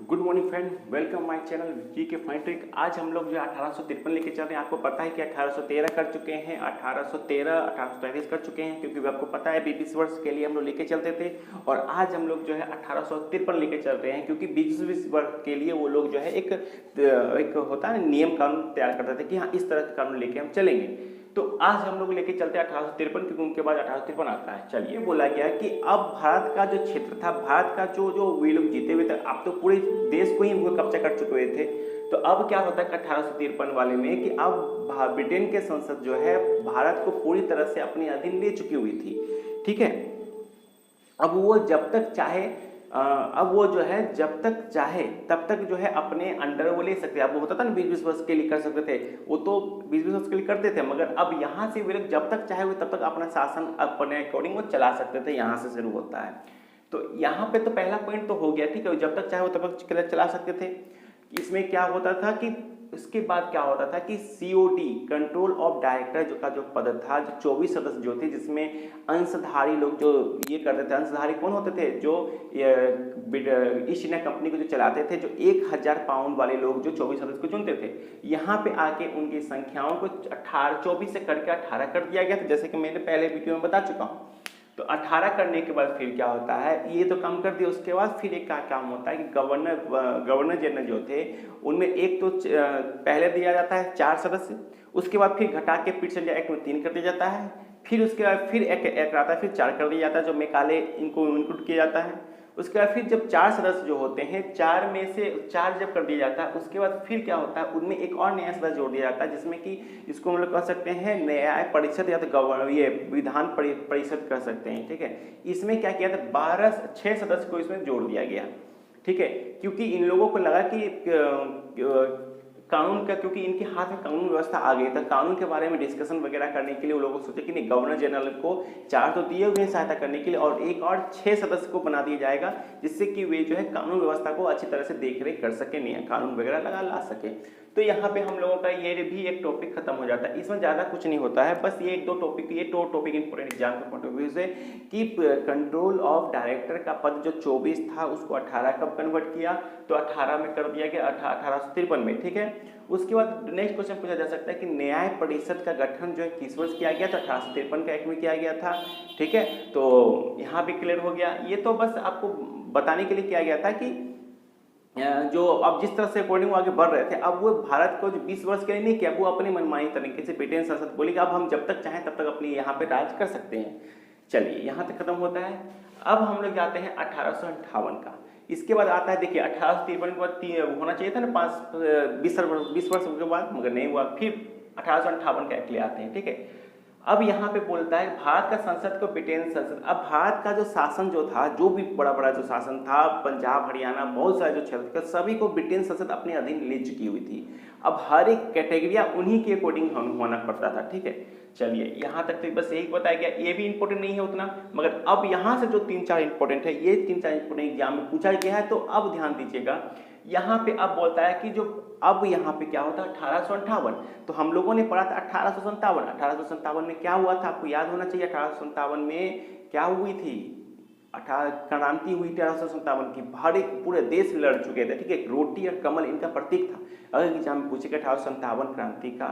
Good morning friend, welcome my channel G K fine trick. आज हम लोग जो 1853 लेके चल रहे हैं। आपको पता है कि 1813 कर चुके हैं, 1813, 1833 कर चुके हैं, क्योंकि आपको पता है 20 वर्ष के लिए हम लोग लेके चलते थे। और आज हम लोग जो है 1853 लेके चल रहे हैं, क्योंकि 20 वर्ष के लिए वो लोग जो है एक होता है नियम कानून तैयार करते थे कि हाँ इस तरह का कानून लेके हम चलेंगे। तो आज हम लोग लेके चलते हैं 1853, क्योंकि उनके बाद 1853 आता है। चलिए, बोला गया कि अब भारत का जो क्षेत्र था, भारत का जो जो वे लोग जीते हुए थे, अब तो पूरे देश को ही वो कब्जा कर चुके हुए थे। तो अब क्या होता है 1853 वाले में कि अब ब्रिटेन के संसद जो है भारत को पूरी तरह से अपने अधीन ले चुकी हुई थी। ठीक है, अब वो जब तक चाहे अब वो जो है जब तक चाहे तब तक जो है अपने अंडर वो ले सकते हैं। अब वो होता था ना 20 वर्ष के लिए कर सकते थे, वो तो 20 वर्ष के लिए करते थे, मगर अब यहाँ से वे लोग जब तक चाहे वो तब तक अपना शासन अपने अकॉर्डिंग वो चला सकते थे। यहाँ से शुरू होता है। तो यहाँ पे तो पहला पॉइंट तो हो गया, ठीक है, जब तक चाहे वो तब तक चला सकते थे। इसमें क्या होता था कि इसके बाद क्या होता था कि COD कंट्रोल ऑफ डायरेक्टर जो पद था, जो 24 सदस्य जो थे, जिसमें अंशधारी लोग जो ये करते थे। अंशधारी कौन होते थे? जो ईस्ट इंडिया कंपनी को जो चलाते थे, जो 1000 पाउंड वाले लोग जो 24 सदस्य को चुनते थे। यहाँ पे आके उनकी संख्याओं को 24 से करके 18 कर दिया गया था, जैसे कि मैंने पहले वीडियो में बता चुका हूँ। तो 18 करने के बाद फिर क्या होता है, ये तो कम कर दिया। उसके बाद फिर एक का काम होता है कि गवर्नर जनरल जो थे उनमें एक तो पहले दिया जाता है 4 सदस्य, उसके बाद फिर घटा के फिर से एक्ट में 3 कर दिया जाता है, फिर उसके बाद फिर एक आता है, फिर 4 कर दिया जाता है, जो मेकाले इनको इंक्लूड किया जाता है। उसके बाद फिर जब 4 सदस्य जो होते हैं, 4 में से 4 जब कर दिया जाता है, उसके बाद फिर क्या होता है, उनमें एक और नया सदस्य जोड़ दिया जाता है, जिसमें कि इसको हम लोग कह सकते हैं न्याय परिषद या तो ये विधान परिषद कह सकते हैं। ठीक है, इसमें क्या किया था, 6 सदस्य को इसमें जोड़ दिया गया। ठीक है, क्योंकि इन लोगों को लगा कि कानून का, क्योंकि इनके हाथ में कानून व्यवस्था आ गई था, कानून के बारे में डिस्कशन वगैरह करने के लिए वो लोगों को सोचे कि नहीं, गवर्नर जनरल को 4 तो दिए हुए हैं सहायता करने के लिए, और एक और 6 सदस्य को बना दिया जाएगा, जिससे कि वे जो है कानून व्यवस्था को अच्छी तरह से देख रेख कर सके, नहीं कानून वगैरह ला सके। तो यहाँ पे हम लोगों का ये भी एक टॉपिक खत्म हो जाता है। इसमें ज़्यादा कुछ नहीं होता है, बस ये एक दो टॉपिक इंपॉर्टेंट एग्जाम के पॉइंट ऑफ व्यू से, कि कंट्रोल ऑफ डायरेक्टर का पद जो 24 था उसको 18 कब कन्वर्ट किया, तो 18 में कर दिया गया 1853 में। ठीक है, उसके बाद नेक्स्ट क्वेश्चन पूछा जा सकता है कि न्याय परिषद का गठन जो है किस वर्ष किया गया था? 1853 का एक्ट में किया गया था। ठीक है, तो यहाँ भी क्लियर हो गया। ये तो बस आपको बताने के लिए किया गया था कि जो अब जिस तरह से अकॉर्डिंग आगे बढ़ रहे थे, अब वो भारत को जो 20 वर्ष के लिए नहीं किया, वो अपनी मनमानी तरीके से ब्रिटेन संसद बोली कि अब हम जब तक चाहें तब तक अपनी यहाँ पे राज कर सकते हैं। चलिए, यहाँ तक खत्म होता है। अब हम लोग जाते हैं 1858 का। इसके बाद आता है, देखिए 1853 के बाद होना चाहिए था ना 20 वर्ष के बाद, मगर नहीं हुआ। फिर 1858 का एक्ट ले आते हैं। ठीक है, अब यहाँ पे बोलता है भारत का संसद को ब्रिटेन संसद। अब भारत का जो शासन जो था, जो भी बड़ा बड़ा जो शासन था, पंजाब हरियाणा बहुत सारे जो क्षेत्र थे, सभी को ब्रिटेन संसद अपने अधीन ले चुकी हुई थी। अब हर एक कैटेगरिया उन्हीं के अकॉर्डिंग होना पड़ता था। ठीक है, चलिए यहाँ तक तो बस यही बताया गया। ये भी इंपॉर्टेंट नहीं है उतना, मगर अब यहाँ से जो 3-4 इंपॉर्टेंट है, ये 3-4 इंपॉर्टेंट एग्जाम में पूछा गया है। तो अब ध्यान दीजिएगा, यहाँ पे अब बोलता है कि जो अब यहाँ पे क्या होता है 1858। तो हम लोगों ने पढ़ा था 1857 में क्या हुआ था, आपको याद होना चाहिए। 1857 में क्या हुई थी, क्रांति हुई थी 1857 की। भारी पूरे देश लड़ चुके थे। ठीक है, रोटी और कमल इनका प्रतीक था। अगर एग्जाम में पूछेगा 1857 क्रांति का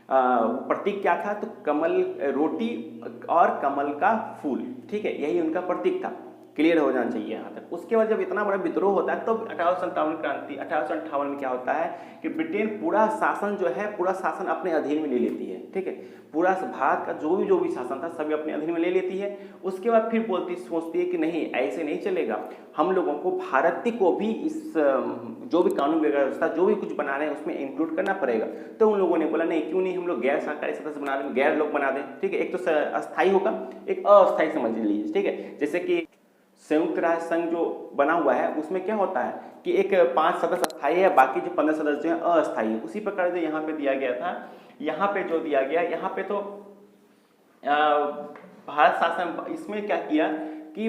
प्रतीक क्या था, तो कमल, रोटी और कमल का फूल। ठीक है, यही उनका प्रतीक था। क्लियर हो जाना चाहिए यहाँ तक। उसके बाद जब इतना बड़ा विद्रोह होता है, तो 1857 क्रांति 1858 में क्या होता है कि ब्रिटेन पूरा शासन जो है, पूरा शासन अपने अधीन में ले लेती है। ठीक है, पूरा भारत का जो भी शासन था सभी अपने अधीन में ले लेती है। उसके बाद फिर सोचती है कि नहीं, ऐसे नहीं चलेगा, हम लोगों को भारत को भी इस जो भी कानून व्यवस्था जो भी कुछ बना रहे हैं उसमें इंक्लूड करना पड़ेगा। तो उन लोगों ने बोला नहीं, क्यों नहीं हम लोग गैर सरकारी सदस्य बना दें, गैर लोग बना दें। ठीक है, एक तो अस्थायी होगा, एक अस्थायी समझ लीजिए। ठीक है, जैसे कि संयुक्त राष्ट्र संघ जो बना हुआ है उसमें क्या होता है कि एक 5 सदस्य अस्थायी है, बाकी जो 15 सदस्य जो है अस्थायी है। उसी प्रकार जो यहाँ पे दिया गया था, यहाँ पे जो दिया गया, यहाँ पे तो भारत शासन इसमें क्या किया कि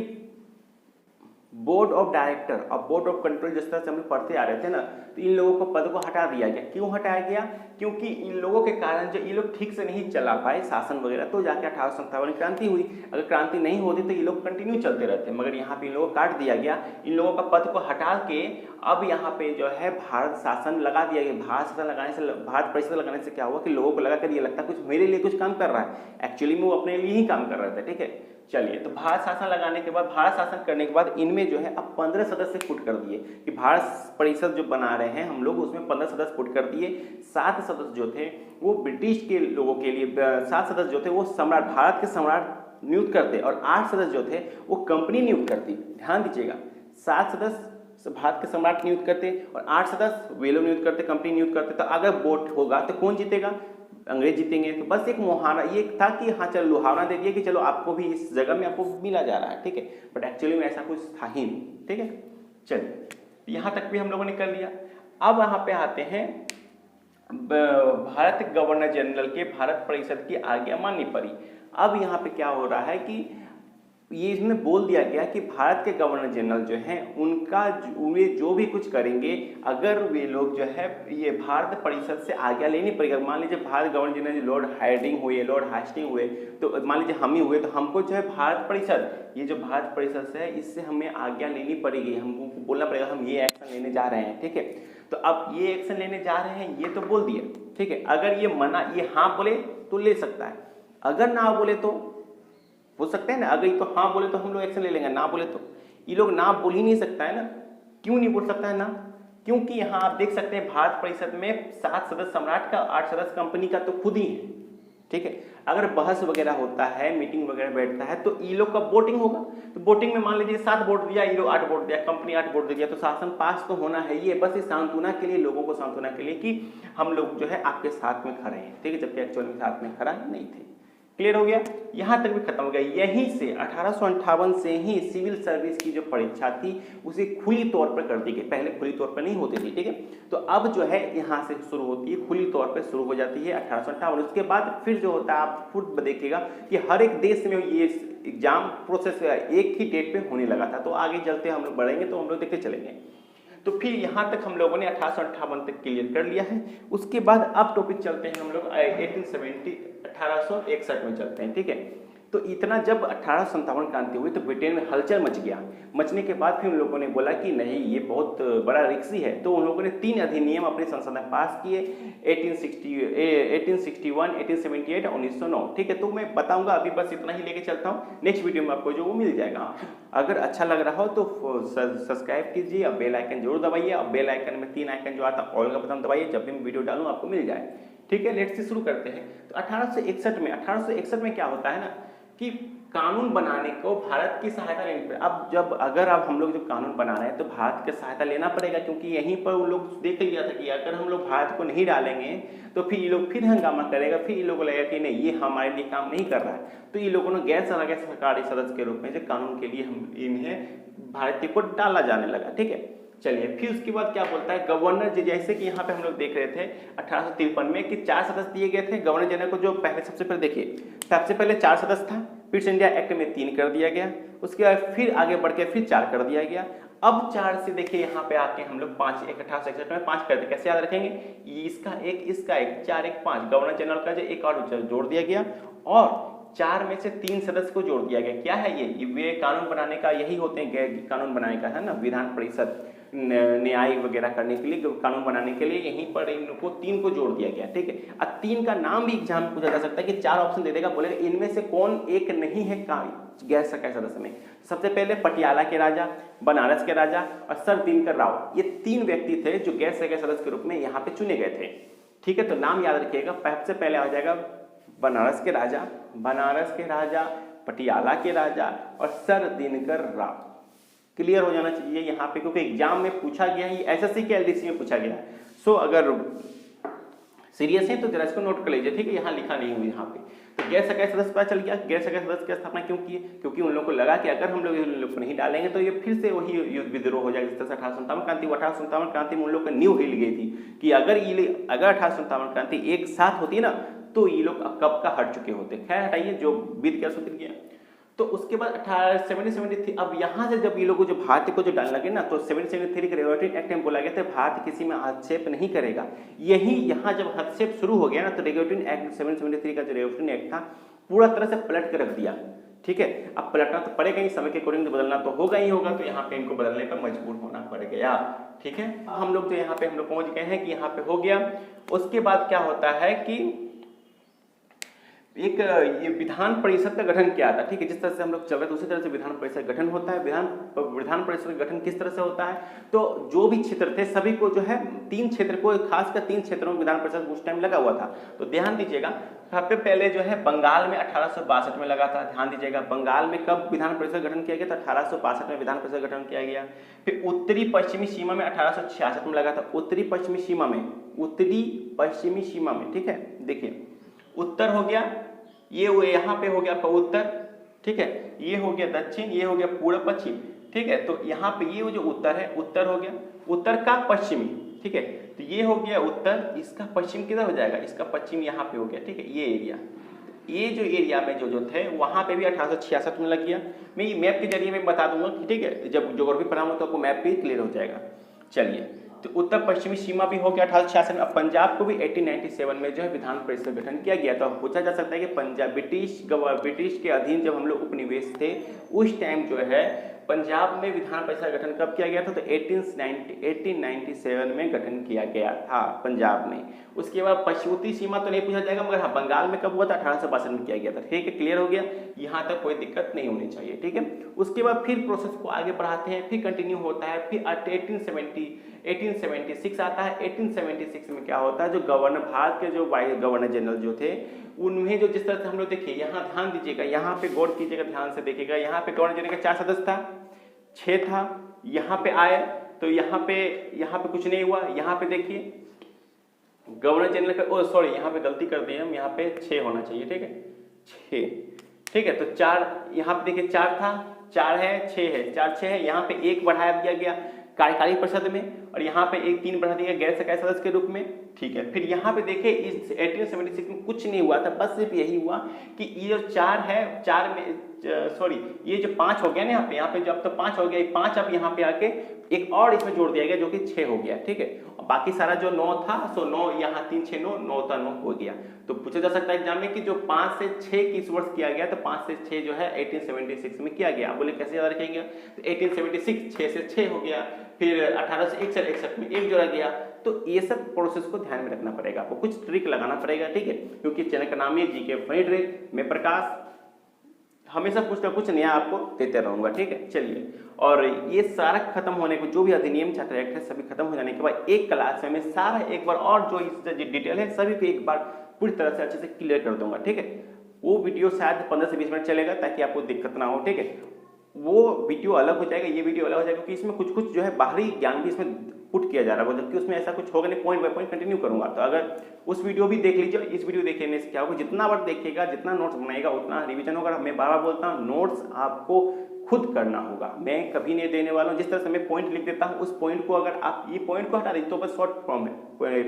बोर्ड ऑफ डायरेक्टर और बोर्ड ऑफ कंट्रोल जिस तरह से हम लोग पढ़ते आ रहे थे ना, तो इन लोगों को पद को हटा दिया गया। क्यों हटाया गया? क्योंकि इन लोगों के कारण जो ये लोग ठीक से नहीं चला पाए शासन वगैरह, तो जाके 1857 में क्रांति हुई। अगर क्रांति नहीं होती तो ये लोग कंटिन्यू चलते रहते, मगर यहाँ पे इन लोगों को काट दिया गया। इन लोगों का पद को हटा के अब यहाँ पे जो है भारत शासन लगा दिया गया। भारत शासन लगाने से, भारत परिषद लगाने से क्या हुआ कि लोगों को लगा कर ये लगता कुछ मेरे लिए कुछ काम कर रहा है, एक्चुअली में वो अपने लिए ही काम कर रहा था। ठीक है, चलिए, तो भारत शासन लगाने के बाद, भारत शासन करने के बाद इनमें जो है अब 15 सदस्य पुट कर दिए कि भारत परिषद जो बना रहे हैं हम लोग, उसमें 15 सदस्य पुट कर दिए। 7 सदस्य जो थे वो ब्रिटिश के लोगों के लिए, 7 सदस्य जो थे वो सम्राट, भारत के सम्राट नियुक्त करते, और 8 सदस्य जो थे वो कंपनी नियुक्त करती। ध्यान दीजिएगा, 7 सदस्य भारत के सम्राट नियुक्त करते और 8 सदस्य वे लोग नियुक्त करते, कंपनी नियुक्त करते। तो अगर वोट होगा तो कौन जीतेगा? अंग्रेज जीतेंगे। तो बस एक मुहावरा ये था कि हाँ चलो लुहावना दे दिया कि चलो आपको भी इस जगह में आपको मिला जा रहा है। ठीक है, बट एक्चुअली में ऐसा कुछ था ही नहीं। ठीक है, चलिए, यहाँ तक भी हम लोगों ने कर लिया। अब यहाँ पे आते हैं, भारत गवर्नर जनरल के भारत परिषद की आज्ञा माननी पड़ी। अब यहाँ पे क्या हो रहा है कि ये इसमें बोल दिया गया कि भारत के गवर्नर जनरल जो हैं उनका वे जो भी कुछ करेंगे, अगर वे लोग जो है ये भारत परिषद से आज्ञा लेनी पड़ेगी। मान लीजिए Bharat governor general Lord Hardinge हुए, लॉर्ड हास्टिंग हुए, तो मान लीजिए हम ही हुए, तो हमको जो है भारत परिषद, ये जो भारत परिषद से है इससे हमें आज्ञा लेनी पड़ेगी, हमको बोलना पड़ेगा हम ये एक्शन लेने जा रहे हैं। ठीक है, तो अब ये एक्शन लेने जा रहे हैं ये तो बोल दिए। ठीक है, अगर ये मना, ये हाँ बोले तो ले सकता है, अगर ना बोले तो हो सकता है ना, अगर तो हाँ बोले तो हम लोग एक्शन ले लेंगे, ना बोले तो ये लोग ना बोल ही नहीं सकता है ना। क्यों नहीं बोल सकता है ना? क्योंकि यहाँ आप देख सकते हैं भारत परिषद में 7 सदस्य सम्राट का, 8 सदस्य कंपनी का तो खुद ही है। ठीक है, अगर बहस वगैरह होता है, मीटिंग वगैरह बैठता है, तो ये लोग का वोटिंग होगा। तो वोटिंग में मान लीजिए 7 वोट दिया, ये लोग 8 वोट दिया, कंपनी 8 वोट दिया, तो शासन पास तो होना है। ये बस इस सांत्वना के लिए, लोगों को सांत्वना के लिए कि हम लोग जो है आपके साथ में खड़े हैं। ठीक है, जबकि एक्चुअल में साथ में खड़ा नहीं थे। क्लियर हो गया? यहां तक भी खत्म हो गया। यहीं से 1858 से ही सिविल सर्विस की जो परीक्षा थी उसे खुली तौर पर कर दी गई। पहले खुली तौर पर नहीं होती थी। ठीक है, तो अब जो है यहां से शुरू होती है, खुली तौर पर शुरू हो जाती है 1858। उसके बाद फिर जो होता है आप खुद देखिएगा कि हर एक देश में ये एग्जाम प्रोसेस एक ही डेट पे होने लगा था। तो आगे चलते हम लोग बढ़ेंगे तो हम लोग देखते चलेंगे। तो फिर यहाँ तक हम लोगों ने 1858 तक क्लियर कर लिया है। उसके बाद अब टॉपिक चलते हैं हम लोग 1861 में चलते हैं। ठीक है, तो इतना जब 1857 क्रांति हुई तो ब्रिटेन में हलचल मच गया। मचने के बाद फिर उन लोगों ने बोला कि नहीं ये बहुत बड़ा रिक्सी है, तो उन लोगों ने 3 अधिनियम अपने संसद में पास किए, 1861, 1878 और 1909। ठीक है, तो मैं बताऊंगा, अभी बस इतना ही लेके चलता हूँ, नेक्स्ट वीडियो में आपको जो वो मिल जाएगा। अगर अच्छा लग रहा हो तो सब्सक्राइब कीजिए और बेल आइकन जरूर दबाइए, और बेल आइकन में 3 आइकन जो आता है ऑल का बटन दबाइए, जब भी मैं वीडियो डालूँ आपको मिल जाए। ठीक है, लेट्स से शुरू करते हैं। तो 1861 में क्या होता है ना कि कानून बनाने को भारत की सहायता लेनी पड़े। अब जब अगर अब हम लोग जब कानून बना रहे हैं तो भारत की सहायता लेना पड़ेगा, क्योंकि यहीं पर वो लोग देख लिया था कि अगर हम लोग भारत को नहीं डालेंगे तो फिर ये लोग फिर हंगामा करेगा, फिर ये लोगों को लगेगा कि नहीं ये हमारे लिए काम नहीं कर रहा है। तो ये लोगों ने गैर सरकारी सदस्य के रूप में जो कानून के लिए हम इन्हें भारतीय को डाला जाने लगा। ठीक है, चलिए, फिर उसके बाद क्या बोलता है गवर्नर, जैसे कि यहाँ पे हम लोग देख रहे थे 1853 में कि 4 सदस्य दिए गए थे गवर्नर जनरल को। जो पहले सबसे पहले देखिए, सबसे पहले 4 सदस्य था, फिर इंडिया एक्ट में 3 कर दिया गया, उसके बाद फिर आगे बढ़ के फिर 4 कर दिया गया। अब 4 से देखिए यहाँ पे आके हम लोग 5, 1861 में 5 कर दिए। कैसे याद रखेंगे? इसका एक, इसका एक, 4 1 5, गवर्नर जनरल का जो एक और जोड़ दिया गया, और 4 में से 3 सदस्य को जोड़ दिया गया। क्या है ये वे कानून बनाने का यही होते हैं, कानून बनाने का है ना, विधान परिषद न्याय वगैरह करने के लिए, कानून बनाने के लिए यहीं पर इनको 3 को जोड़ दिया गया। ठीक है, अब 3 का नाम भी एग्जाम में पूछा जा सकता है कि 4 ऑप्शन दे देगा, बोलेगा इनमें से कौन एक नहीं है गैर सरकारी सदस्य में। सबसे पहले पटियाला के राजा, बनारस के राजा और सर दिनकर राव, ये 3 व्यक्ति थे जो गैर सरकारी सदस्य के रूप में यहाँ पे चुने गए थे। ठीक है, तो नाम याद रखिएगा। सबसे पहले आ जाएगा बनारस के राजा, पटियाला के राजा और सर दिनकर राव। क्लियर हो जाना चाहिए यहाँ पे, क्योंकि एग्जाम में पूछा गया है, एसएससी के एलडीसी में पूछा गया है। सो अगर सीरियस है तो जरा इसको नोट कर लीजिए। ठीक है, यहाँ लिखा नहीं हुआ यहाँ पे। तो गैर सरकारी सदस्य पता चल गया। गैर सरकारी सदस्य की स्थापना क्यों की? क्योंकि उन लोगों को लगा कि अगर हम लोग इन लोग को नहीं डालेंगे तो ये फिर से वही युद्ध विद्रोह हो जाएगा। जिस तरह से 1857 क्रांति, 1857 क्रांति में उन लोग का नींव हिल गई थी कि अगर 1857 क्रांति एक साथ होती ना तो ये लोग कब का हट चुके होते। खैर हटाइए, जो बीत गया सो बीत गया। तो उसके बाद 1773 अब यहाँ से जब ये लोग जो भारत को जो डालने लगे ना, तो 1773 के रेगुलेटरी एक्ट में बोला गया था भारत किसी में हस्तक्षेप नहीं करेगा। यही यहाँ जब हस्तक्षेप शुरू हो गया ना, तो रेगुलेटरी एक्ट 1773 का जो रेगुलेटरी एक्ट था पूरा तरह से पलट के रख दिया। ठीक है, अब पलटना तो पड़ेगा ही, समय के अकॉर्डिंग बदलना तो होगा ही होगा, तो यहाँ पे इनको बदलने पर मजबूर होना पड़ गया। ठीक है, हम लोग जो यहाँ पे हम लोग पहुंच गए हैं कि यहाँ पे हो गया। उसके बाद क्या होता है कि एक ये विधान परिषद का गठन किया था। ठीक है, जिस तरह से हम लोग चल रहे थे उसी तरह से विधान परिषद गठन होता है। विधान परिषद का गठन किस तरह से होता है, तो जो भी क्षेत्र थे सभी को जो है 3 क्षेत्र को, खासकर 3 क्षेत्रों में विधान परिषद उस टाइम लगा हुआ था। तो ध्यान दीजिएगा, सबसे पहले जो है बंगाल में 1862 में लगा था। ध्यान दीजिएगा, बंगाल में कब विधान परिषद गठन किया गया था, 1862 में विधान परिषद गठन किया गया। फिर उत्तरी पश्चिमी सीमा में 1866 में लगा था। उत्तरी पश्चिमी सीमा में, उत्तरी पश्चिमी सीमा में, ठीक है, देखिए उत्तर हो गया, ये यहाँ पे हो गया आपका उत्तर, ठीक है, ये हो गया दक्षिण, ये हो गया पूर्व पश्चिम। ठीक है, तो यहाँ पे ये जो उत्तर है, उत्तर हो गया, उत्तर का पश्चिमी। ठीक है, तो ये हो गया उत्तर, इसका पश्चिम किधर हो जाएगा, इसका पश्चिम यहाँ पे हो गया। ठीक है, ये एरिया, ये जो एरिया में जो थे वहाँ पे भी 1866 में लग गया। मैं ये मैप के जरिए मैं बता दूंगा, ठीक है, जब ज्योग्राफी पढ़ाऊंगा तो आपको मैप भी क्लियर हो जाएगा। चलिए, तो उत्तर पश्चिमी सीमा भी हो गया 1866 में। अब पंजाब को भी 1897 में जो है विधान परिषद गठन किया गया। तो पूछा जा सकता है कि पंजाब ब्रिटिश के अधीन जब हम लोग उपनिवेश थे उस टाइम जो है पंजाब में विधान परिषद गठन कब किया गया था, तो 1897 में गठन किया गया था पंजाब में। उसके बाद पश्चिमी सीमा तो नहीं पूछा जाएगा, मगर हाँ बंगाल में कब हुआ था, 1862 में किया गया था। ठीक है, क्लियर हो गया, यहाँ तक कोई दिक्कत नहीं होनी चाहिए। ठीक है, उसके बाद फिर प्रोसेस को आगे बढ़ाते हैं, फिर कंटिन्यू होता है। फिर 1876 आता है। 1876 में क्या होता है, जो गवर्नर, भारत के जो वाइस गवर्नर जनरल जो थे, उन्हें जो जिस तरह से हम लोग देखिए, यहाँ ध्यान दीजिएगा, यहाँ पे गौर कीजिएगा, ध्यान से देखिएगा, यहाँ पे गवर्नर जनरल का 4 सदस्य था, 6 था। यहाँ पे आए तो यहाँ पे कुछ नहीं हुआ। यहाँ पे देखिए गवर्नर जनरल का, ओ सॉरी, यहाँ पे गलती कर दी हम, यहाँ पे 6 होना चाहिए। ठीक है, 6, ठीक है, तो 4 यहाँ पे देखिए 4 था, 4 है, 6 है, 4 6 है। यहाँ पे 1 बढ़ाया दिया गया कार्यकारी परिषद में, और यहाँ पे 1 3 बढ़ा दिया गैर सरकारी सदस्य के रूप में। ठीक है, फिर यहाँ पे देखिए इस 1876 में कुछ नहीं हुआ था, बस सिर्फ यही हुआ कि ये जो 4 है, 4 में सॉरी ये जो 5 हो गया ना, यहाँ पे जो अब तो 5 हो गया, 5 अब यहाँ पे आके एक और इसमें जोड़ दिया गया जो कि 6 हो गया। ठीक है, और बाकी सारा जो 9 था, सो 9 यहाँ 3 6 9 था, 9 हो गया। तो पूछा जा सकता है एग्जाम में कि जो 5 से 6 किस वर्ष किया गया, तो 5 से 6 जो है 1876 में किया गया। बोले कैसे याद रखेंगे, तो 1876 6 से 6 हो गया, फिर 1861 में 1 जोड़ा गया। तो ये सब प्रोसेस को ध्यान में रखना पड़ेगा, आपको कुछ ट्रिक लगाना पड़ेगा। ठीक है, क्योंकि चैनल का नाम है जीके फनी ट्रिक, मैं प्रकाश हमेशा कुछ ना कुछ नया आपको देते रहूंगा। ठीक है, चलिए, और ये सारा खत्म होने को, जो भी अधिनियम चैप्टर एक्ट है सभी खत्म हो जाने के बाद एक क्लास में मैं सारा एक बार और जो इससे डिटेल है सभी को एक बार पूरी तरह से अच्छे से क्लियर कर दूंगा। ठीक है, वो वीडियो शायद 15 से 20 मिनट चलेगा ताकि आपको दिक्कत ना हो। ठीक है, वो वीडियो अलग हो जाएगा, ये वीडियो अलग हो जाएगा, क्योंकि इसमें कुछ जो है बाहरी ज्ञान भी इसमें पुट किया जा रहा है, जबकि उसमें ऐसा कुछ होगा नहीं, पॉइंट बाय पॉइंट कंटिन्यू करूंगा। तो अगर उस वीडियो भी देख लीजिए, इस वीडियो देखने से क्या होगा, जितना बार देखिएगा, जितना नोट्स बनाएगा उतना रिवीजन होगा। मैं बार बार बोलता हूँ, नोट्स आपको खुद करना होगा, मैं कभी नहीं देने वाला हूँ। जिस तरह से मैं पॉइंट लिख देता हूँ, उस पॉइंट को अगर आप ये पॉइंट को हटा दीजिए तो बस शॉर्ट फॉर्म है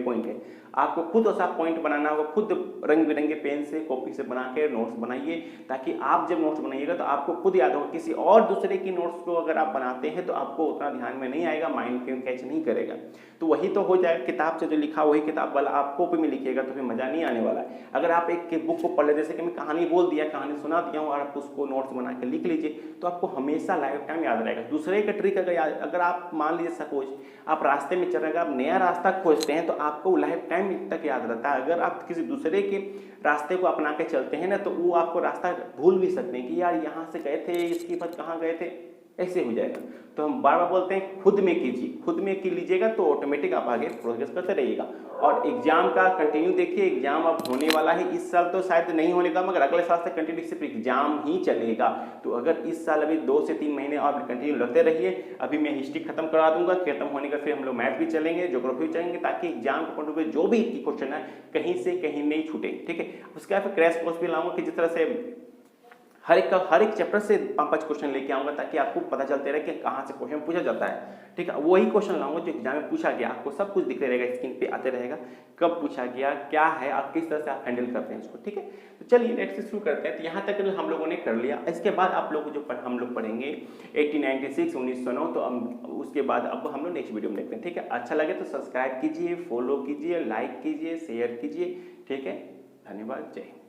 पॉइंट है, आपको खुद ऐसा पॉइंट बनाना होगा, खुद रंग बिरंगे पेन से कॉपी से बना के नोट्स बनाइए, ताकि आप जब नोट्स बनाइएगा तो आपको खुद याद होगा। किसी और दूसरे की नोट्स को अगर आप बनाते हैं तो आपको उतना ध्यान में नहीं आएगा, माइंड में कैच नहीं करेगा। तो वही तो हो जाएगा, किताब से जो लिखा वही किताब वाला आप कॉपी में लिखिएगा तो फिर मजा नहीं आने वाला है। अगर आप एक बुक को पढ़ ले, जैसे कि मैं कहानी बोल दिया, कहानी सुना दिया हूँ, और आप उसको नोट्स बना के लिख लीजिए तो आपको हमेशा लाइफ टाइम याद रहेगा। दूसरे का ट्रिक अगर आप मान लीजिए सपोज आप रास्ते में चल रहे हैं, आप नया रास्ता खोजते हैं तो आपको लाइफ टाइम तक याद रहता है। अगर आप किसी दूसरे के रास्ते को अपना के चलते हैं ना, तो वो आपको रास्ता भूल भी सकते हैं कि यार यहाँ से गए थे, इसके बाद कहाँ गए थे, ऐसे हो जाएगा। तो हम बार बार बोलते हैं खुद में कीजिए, खुद में की लीजिएगा तो ऑटोमेटिक आप आगे प्रोग्रेस करते रहिएगा। और एग्जाम का कंटिन्यू देखिए, एग्जाम अब होने वाला है, इस साल तो शायद नहीं होने का, मगर अगले साल से कंटिन्यू सिर्फ एग्जाम ही चलेगा। तो अगर इस साल अभी 2 से 3 महीने और कंटिन्यू लगते रहिए, अभी मैं हिस्ट्री खत्म करा दूंगा, खत्म होने का फिर हम लोग मैथ भी चलेंगे, ज्योग्राफी चलेंगे, ताकि एग्जाम के पॉइंट ऑफ व्यू जो भी क्वेश्चन है कहीं से कहीं नहीं छूटे। ठीक है, उसके बाद फिर क्रैश कोर्स भी लाऊंगा कि जिस तरह से हर एक चैप्टर से 5-5 क्वेश्चन लेके आऊँगा ताकि आपको पता चलते रहे कि कहाँ से क्वेश्चन पूछा जाता है। ठीक है, वही क्वेश्चन लाऊंगा जो एग्जाम में पूछा गया, आपको सब कुछ दिखते रहेगा, स्क्रीन पे आते रहेगा, कब पूछा गया, क्या है, आप किस तरह से आप हैंडल करते हैं उसको। ठीक है, तो चलिए नेक्स्ट शुरू करते हैं। तो यहाँ तक हम लोगों ने कर लिया। इसके बाद आप लोग जो हम लोग पढ़ेंगे 1896, 1909, तो उसके बाद अब हम लोग नेक्स्ट वीडियो में देखते हैं। ठीक है, अच्छा लगे तो सब्सक्राइब कीजिए, फॉलो कीजिए, लाइक कीजिए, शेयर कीजिए। ठीक है, धन्यवाद, जय हिंद।